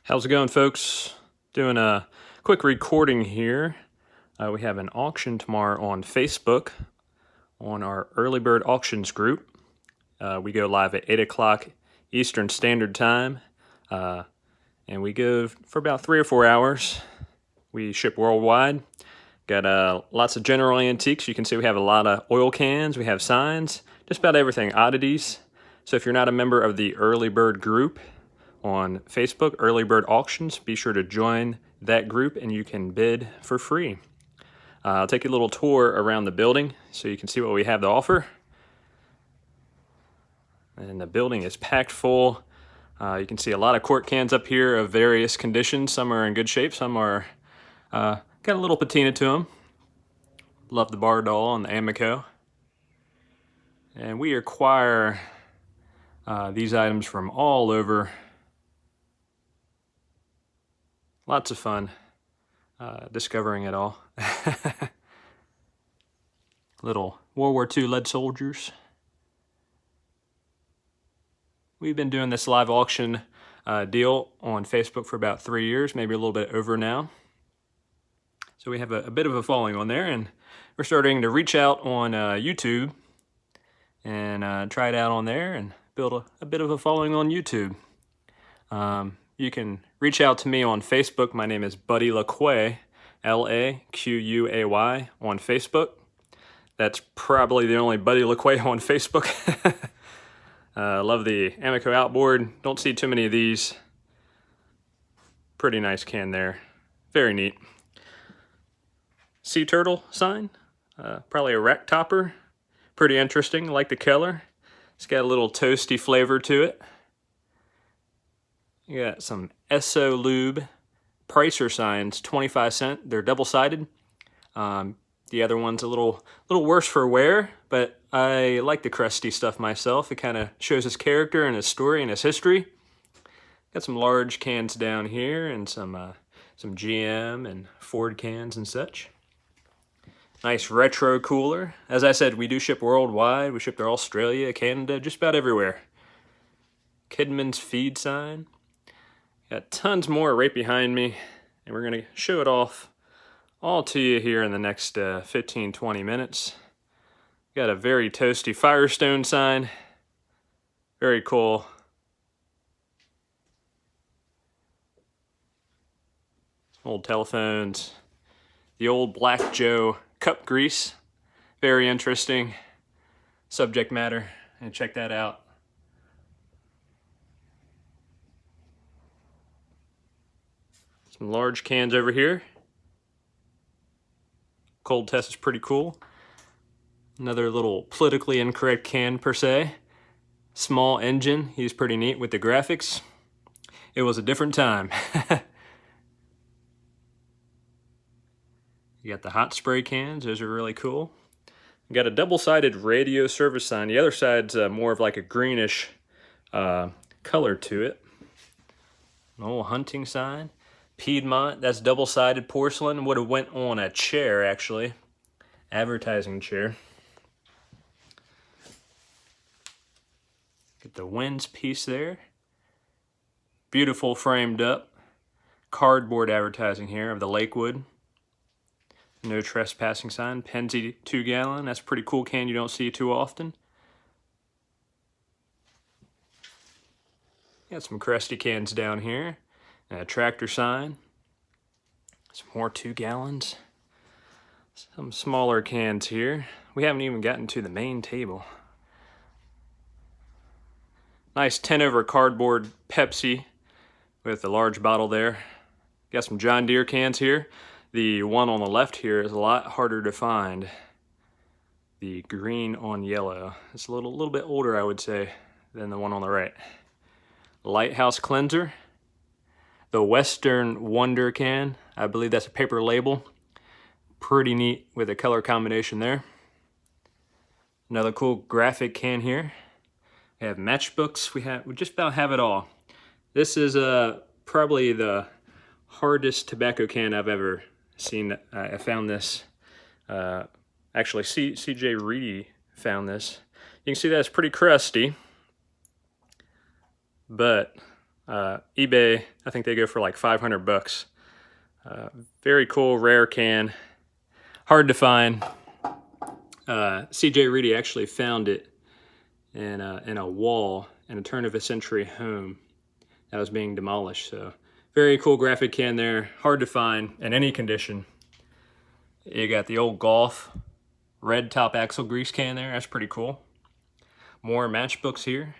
How's it going, folks? Doing a quick recording here. We have an auction tomorrow on Facebook on our Early Bird Auctions group. We go live at 8 o'clock Eastern Standard Time, and we go for about 3 or 4 hours. We ship worldwide. Got lots of general antiques. You can see we have a lot of oil cans, we have signs, just about everything, oddities. So if you're not a member of the Early Bird group on Facebook, Early Bird Auctions, be sure to join that group and you can bid for free. I'll take you a little tour around the building so you can see what we have to offer. And the building is packed full. You can see a lot of quart cans up here of various conditions. Some are in good shape, some are got a little patina to them. Love the bar doll and the Amico. And we acquire these items from all over. Lots of fun discovering it all. Little World War II lead soldiers. We've been doing this live auction deal on Facebook for about 3 years, maybe a little bit over now. So we have a bit of a following on there, and we're starting to reach out on YouTube and try it out on there and build a bit of a following on YouTube. You can reach out to me on Facebook. My name is Buddy LaQuay, L-A-Q-U-A-Y on Facebook. That's probably the only Buddy LaQuay on Facebook. Love the Amico outboard. Don't see too many of these. Pretty nice can there. Very neat. Sea turtle sign. Probably a rack topper. Pretty interesting. Like the color. It's got a little toasty flavor to it. You got some Esso Lube Pricer signs, 25 cents. They're double-sided. The other one's a little worse for wear, but I like the crusty stuff myself. It kind of shows his character and his story and his history. Got some large cans down here and some GM and Ford cans and such. Nice retro cooler. As I said, we do ship worldwide. We ship to Australia, Canada, just about everywhere. Kidman's feed sign. Got tons more right behind me, and we're going to show it off all to you here in the next 15-20 minutes. Got a very toasty Firestone sign. Very cool. Some old telephones. The old Black Joe cup grease. Very interesting subject matter, and check that out. Some large cans over here. Cold test is pretty cool. Another little politically incorrect can per se. Small engine, he's pretty neat with the graphics. It was a different time. You got the hot spray cans, those are really cool. You got a double-sided radio service sign. The other side's more of like a greenish color to it. An old hunting sign. Piedmont, that's double-sided porcelain. Would have went on a chair, actually. Advertising chair. Get the winds piece there. Beautiful framed up. Cardboard advertising here of the Lakewood. No trespassing sign. Penzi 2-gallon. That's a pretty cool can you don't see too often. Got some crusty cans down here. A tractor sign. Some more 2 gallons. Some smaller cans here. We haven't even gotten to the main table. Nice 10 over cardboard Pepsi with a large bottle there. Got some John Deere cans here. The one on the left here is a lot harder to find. The green on yellow. It's a little bit older, I would say, than the one on the right. Lighthouse cleanser. The Western Wonder can, I believe that's a paper label. Pretty neat with a color combination there. Another cool graphic can here. We have matchbooks, we just about have it all. This is probably the hardest tobacco can I've ever seen. I found this, actually CJ Reedy found this. You can see that it's pretty crusty, but eBay, I think they go for like 500 bucks. Very cool, rare can. Hard to find. C.J. Reedy actually found it in a wall in a turn-of-a-century home that was being demolished. So very cool graphic can there. Hard to find in any condition. You got the old Golf red top axle grease can there. That's pretty cool. More matchbooks here.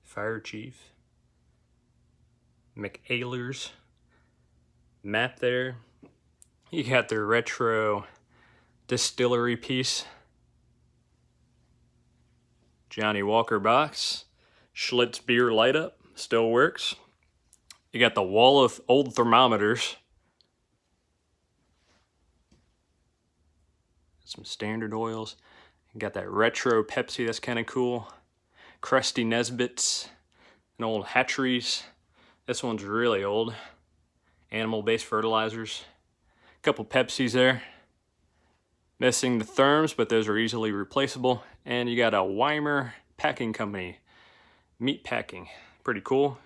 Fire Chief. McAylers map there. You got the retro distillery piece. Johnny Walker box. Schlitz beer light up. Still works. You got the wall of old thermometers. Some standard oils. You got that retro Pepsi, that's kind of cool. Crusty Nesbits and old hatcheries. This one's really old. Animal-based fertilizers. A couple Pepsis there. Missing the therms, but those are easily replaceable. And you got a Weimer Packing Company. Meat packing. Pretty cool.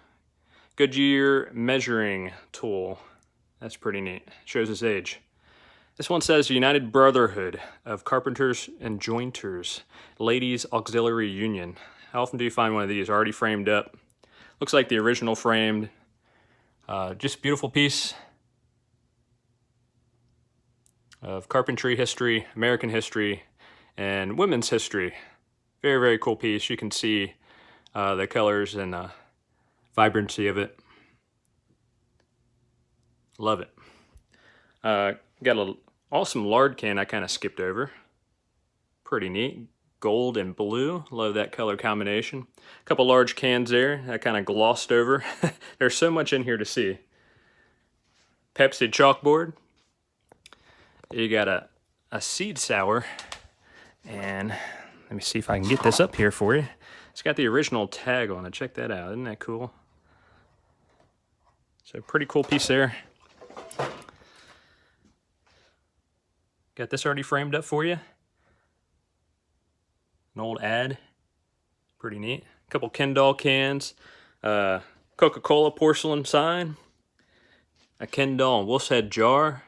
Goodyear measuring tool. That's pretty neat. Shows its age. This one says United Brotherhood of Carpenters and Jointers, Ladies Auxiliary Union. How often do you find one of these already framed up? Looks like the original framed. Just a beautiful piece of carpentry history, American history, and women's history. Very, very cool piece. You can see the colors and vibrancy of it. Love it. Got an awesome lard can I kind of skipped over. Pretty neat. Gold and blue. Love that color combination. A couple large cans there I kind of glossed over. There's so much in here to see. Pepsi chalkboard. You got a seed sour. And let me see if I can get this up here for you. It's got the original tag on it. Check that out. Isn't that cool? So pretty cool piece there. Got this already framed up for you. An old ad. Pretty neat. A couple Ken doll cans. Coca-Cola porcelain sign. A Ken doll Wolf's Head jar.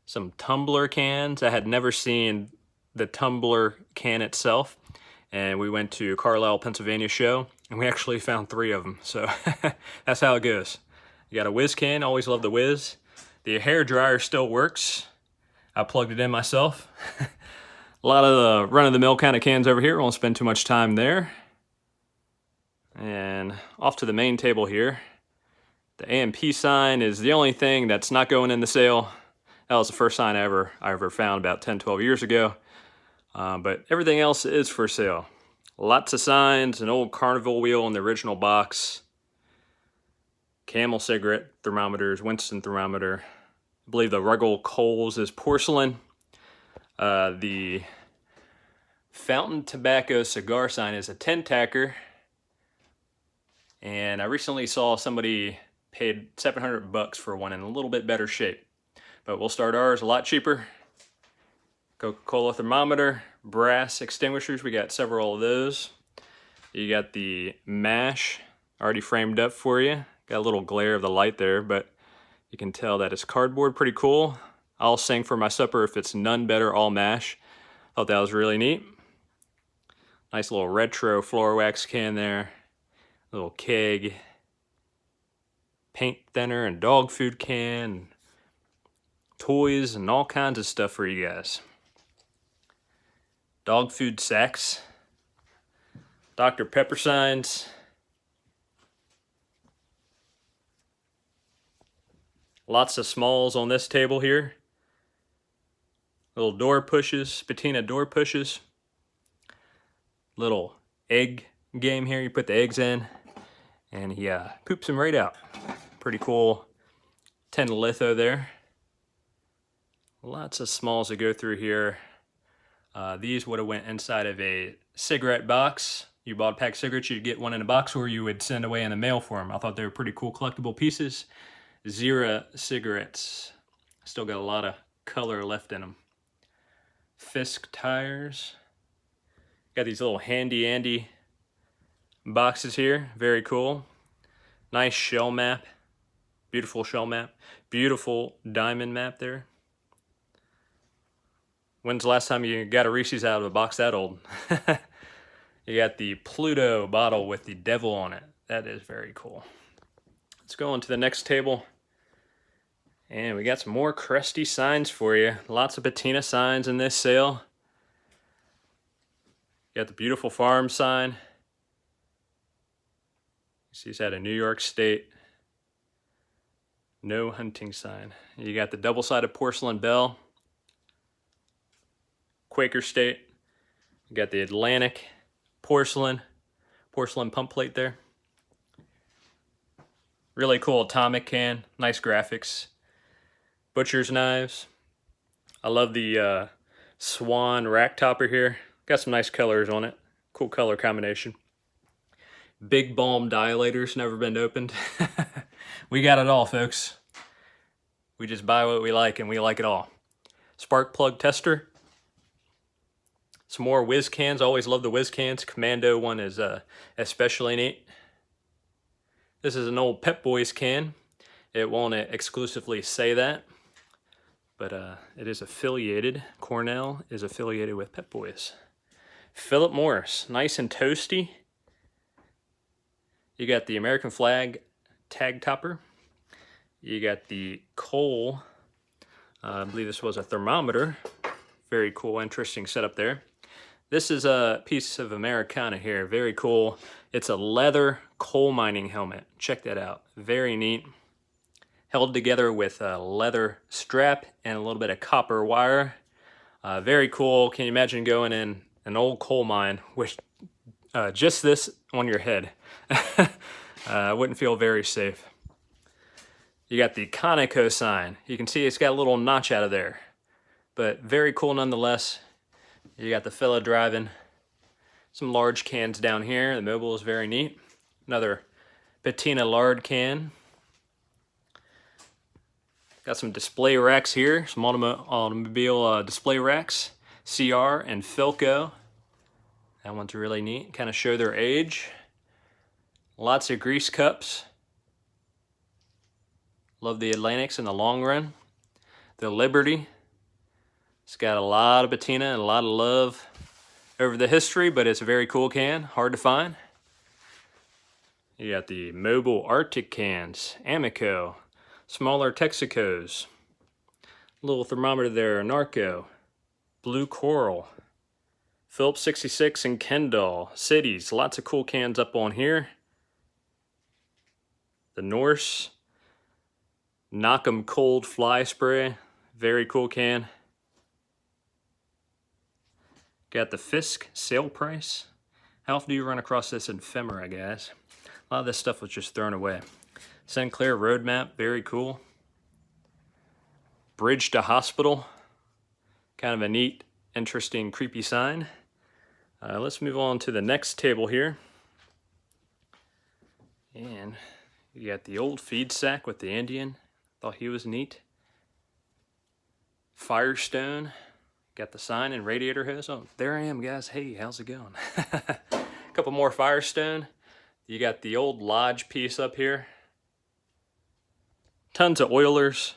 Some tumbler cans. I had never seen the tumbler can itself. And we went to Carlisle, Pennsylvania show. And we actually found 3 of them. So that's how it goes. You got a Whiz can. Always love the Whiz. The hair dryer still works. I plugged it in myself. A lot of the run-of-the-mill kind of cans over here. Won't spend too much time there. And off to the main table here. The AMP sign is the only thing that's not going in the sale. That was the first sign I ever found about 10, 12 years ago. But everything else is for sale. Lots of signs, an old Carnival wheel in the original box. Camel cigarette thermometers, Winston thermometer. I believe the Ruggles Coles is porcelain. The Fountain Tobacco cigar sign is a 10-tacker. And I recently saw somebody paid 700 bucks for one in a little bit better shape. But we'll start ours a lot cheaper. Coca-Cola thermometer, brass extinguishers. We got several of those. You got the mash already framed up for you. Got a little glare of the light there, but you can tell that it's cardboard. Pretty cool. I'll sing for my supper if it's none better all mash. Thought that was really neat. Nice little retro floor wax can there. Little keg. Paint thinner and dog food can. Toys and all kinds of stuff for you guys. Dog food sacks. Dr. Pepper signs. Lots of smalls on this table here. Little door pushes, patina door pushes. Little egg game here. You put the eggs in and he poops them right out. Pretty cool tin litho there. Lots of smalls to go through here. These would have went inside of a cigarette box. You bought a pack of cigarettes, you'd get one in a box, or you would send away in the mail for them. I thought they were pretty cool collectible pieces. Zira cigarettes. Still got a lot of color left in them. Fisk tires. Got these little handy-andy boxes here. Very cool. Nice shell map. Beautiful shell map. Beautiful diamond map there. When's the last time you got a Reese's out of a box that old? You got the Pluto bottle with the devil on it. That is very cool. Let's go on to the next table. And we got some more crusty signs for you. Lots of patina signs in this sale. You got the beautiful farm sign. He's out of New York State. No hunting sign. You got the double-sided porcelain bell. Quaker State. You got the Atlantic porcelain pump plate there. Really cool atomic can. Nice graphics. Butcher's knives. I love the swan rack topper here. Got some nice colors on it. Cool color combination. Big Balm dilators, never been opened. We got it all, folks. We just buy what we like, and we like it all. Spark plug tester. Some more whiz cans. Always love the whiz cans. Commando one is especially neat. This is an old Pep Boys can. It won't exclusively say that, but it is affiliated. Cornell is affiliated with Pep Boys. Philip Morris, nice and toasty. You got the American flag tag topper. You got the Cole, I believe this was a thermometer. Very cool, interesting setup there. This is a piece of Americana here, very cool. It's a leather coal mining helmet. Check that out, very neat. Held together with a leather strap and a little bit of copper wire. Very cool. Can you imagine going in an old coal mine with just this on your head? Wouldn't feel very safe. You got the Conoco sign. You can see it's got a little notch out of there, but very cool nonetheless. You got the fella driving. Some large cans down here. The mobile is very neat. Another patina lard can. Got some display racks here. Some automobile display racks. CR and Philco. That one's really neat. Kind of show their age. Lots of grease cups. Love the Atlantics in the long run. The Liberty. It's got a lot of patina and a lot of love over the history, but it's a very cool can. Hard to find. You got the Mobile Arctic cans. Amico. Smaller Texacos. Little thermometer there. Narco. Blue Coral. Phillips 66 and Kendall. Cities. Lots of cool cans up on here. The Norse. Knock 'em Cold Fly Spray. Very cool can. Got the Fisk sale price. How often do you run across this ephemera, guys? A lot of this stuff was just thrown away. Sinclair road map, very cool. Bridge to Hospital. Kind of a neat, interesting, creepy sign. Let's move on to the next table here. And you got the old feed sack with the Indian. Thought he was neat. Firestone. Got the sign and radiator hose. Oh, there I am, guys. Hey, how's it going? A couple more Firestone. You got the old Lodge piece up here. Tons of Oilers.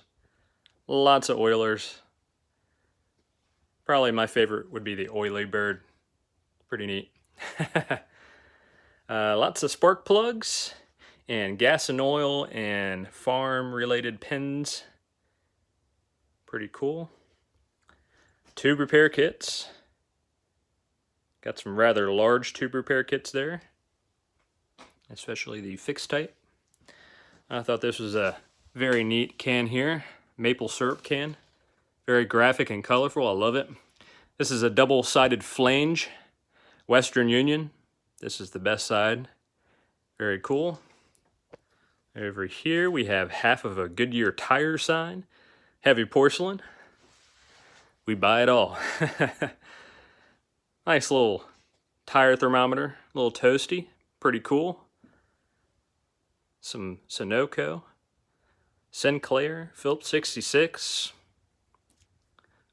Lots of Oilers. Probably my favorite would be the Oily Bird. Pretty neat. Lots of spark plugs. And gas and oil and farm-related pins. Pretty cool. Tube repair kits. Got some rather large tube repair kits there, especially the fixed type. I thought this was a very neat can here. Maple syrup can. Very graphic and colorful. I love it. This is a double-sided flange. Western Union. This is the best side. Very cool. Over here we have half of a Goodyear tire sign. Heavy porcelain. We buy it all. Nice little tire thermometer. A little toasty. Pretty cool. Some Sunoco. Sinclair. Phillips 66.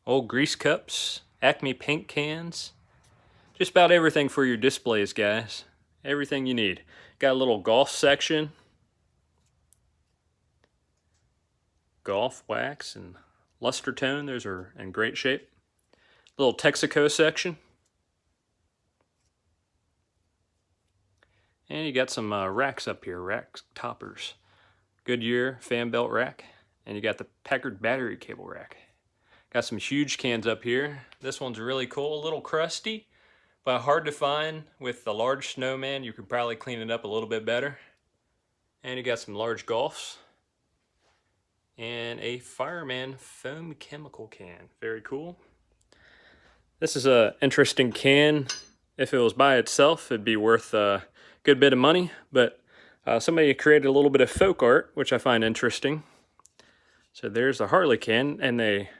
Old grease cups. Acme paint cans. Just about everything for your displays, guys. everything you need. Got a little golf section. Golf wax and luster tone, those are in great shape. Little Texaco section. And you got some racks up here, rack toppers. Goodyear fan belt rack. And you got the Packard battery cable rack. Got some huge cans up here. This one's really cool, a little crusty, but hard to find. With the large snowman, you could probably clean it up a little bit better. And you got some large golfs. And a Fireman foam chemical can. Very cool. This is an interesting can. If it was by itself, it'd be worth a good bit of money, but somebody created a little bit of folk art, which I find interesting. So there's the Harley can, and they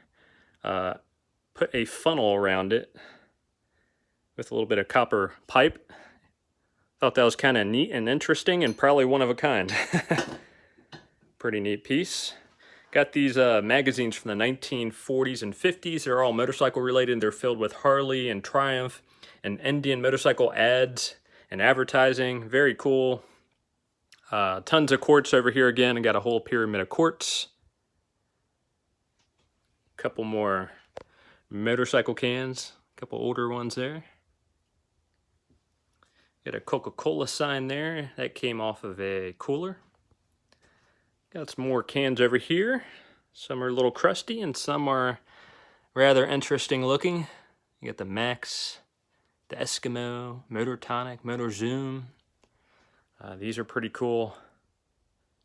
put a funnel around it with a little bit of copper pipe. Thought that was kind of neat and interesting and probably one of a kind. Pretty neat piece. Got these magazines from the 1940s and 50s. They're all motorcycle related. They're filled with Harley and Triumph and Indian motorcycle ads and advertising. Very cool. Tons of quartz over here again. I got a whole pyramid of quartz. Couple more motorcycle cans. A couple older ones there. Got a Coca-Cola sign there. That came off of a cooler. Got some more cans over here. Some are a little crusty and some are rather interesting looking. You got the Max, the Eskimo, Motor Tonic, Motor Zoom. These are pretty cool.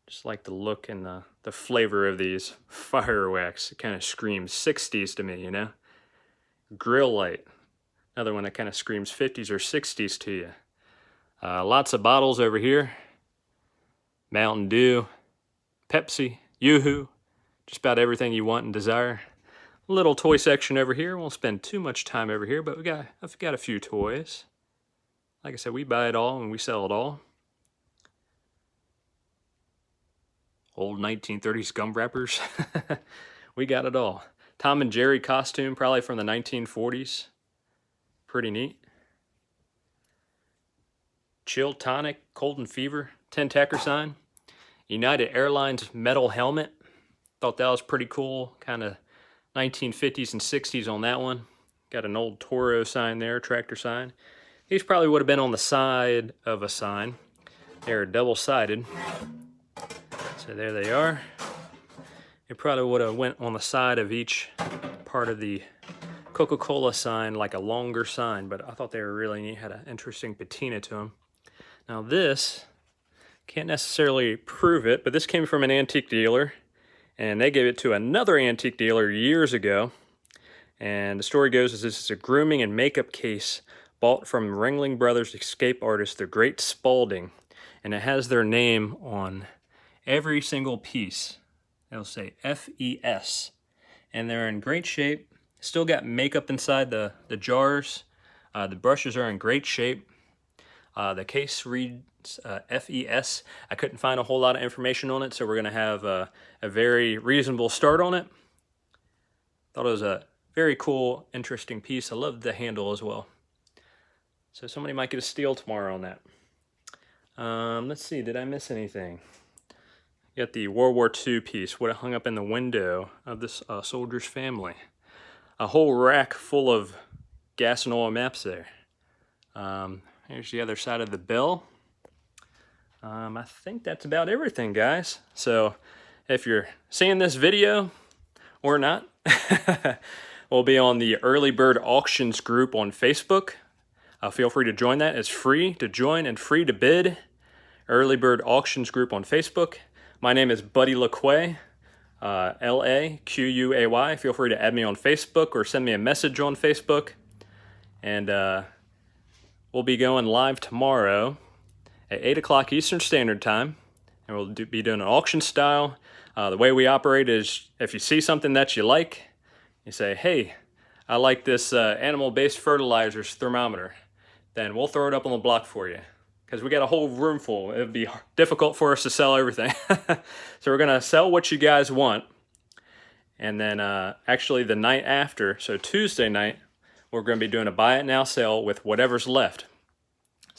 Just like the look and the flavor of these. Fire wax, it kind of screams 60s to me, you know? Grill light, another one that kind of screams 50s or 60s to you. Lots of bottles over here. Mountain Dew, Pepsi, Yoo-hoo, just about everything you want and desire. Little toy section over here. Won't spend too much time over here, but I've got a few toys. Like I said, we buy it all and we sell it all. Old 1930s gum wrappers. We got it all. Tom and Jerry costume, probably from the 1940s. Pretty neat. Chill Tonic, Cold and Fever, 10 tacker sign. United Airlines metal helmet. Thought that was pretty cool. Kind of 1950s and 60s on that one. Got an old Toro sign there, tractor sign. These probably would have been on the side of a sign. They're double-sided. So there they are. It probably would have went on the side of each part of the Coca-Cola sign, like a longer sign, but I thought they were really neat, had an interesting patina to them. Now this, can't necessarily prove it, but this came from an antique dealer, and they gave it to another antique dealer years ago. And the story goes is this is a grooming and makeup case bought from Ringling Brothers escape artist, the Great Spalding, and it has their name on every single piece. It'll say FES, and they're in great shape. Still got makeup inside the jars. The brushes are in great shape. The case reads FES. I couldn't find a whole lot of information on it, so we're going to have a very reasonable start on it. Thought it was a very cool, interesting piece. I loved the handle as well. So somebody might get a steal tomorrow on that. Let's see, did I miss anything? Got the World War II piece, what it hung up in the window of this soldier's family. A whole rack full of gas and oil maps there. Here's the other side of the bell. I think that's about everything, guys. So if you're seeing this video or not, we'll be on the Early Bird Auctions group on Facebook. Feel free to join that. It's free to join and free to bid. Early Bird Auctions group on Facebook. My name is Buddy LaQuay, L-A-Q-U-A-Y. Feel free to add me on Facebook or send me a message on Facebook. And we'll be going live tomorrow at 8 o'clock Eastern Standard Time. And we'll be doing an auction style. The way we operate is if you see something that you like, you say, hey, I like this animal-based fertilizers thermometer. Then we'll throw it up on the block for you. Because we got a whole room full. It would be difficult for us to sell everything. So we're going to sell what you guys want. And then actually the night after, so Tuesday night, we're going to be doing a buy it now sale with whatever's left.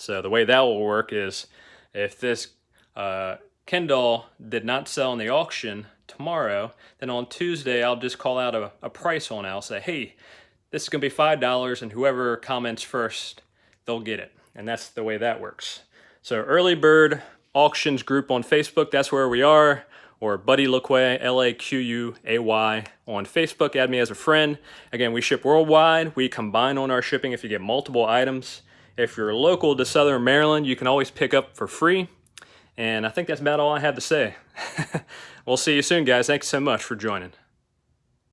So the way that will work is if this Ken doll did not sell in the auction tomorrow, then on Tuesday I'll just call out a price on it. I'll say, hey, this is going to be $5, and whoever comments first, they'll get it. And that's the way that works. So Early Bird Auctions group on Facebook, that's where we are. Or Buddy Laquay, Laquay on Facebook. Add me as a friend. Again, we ship worldwide. We combine on our shipping if you get multiple items. If you're local to Southern Maryland, you can always pick up for free. And I think that's about all I have to say. We'll see you soon, guys. Thanks so much for joining.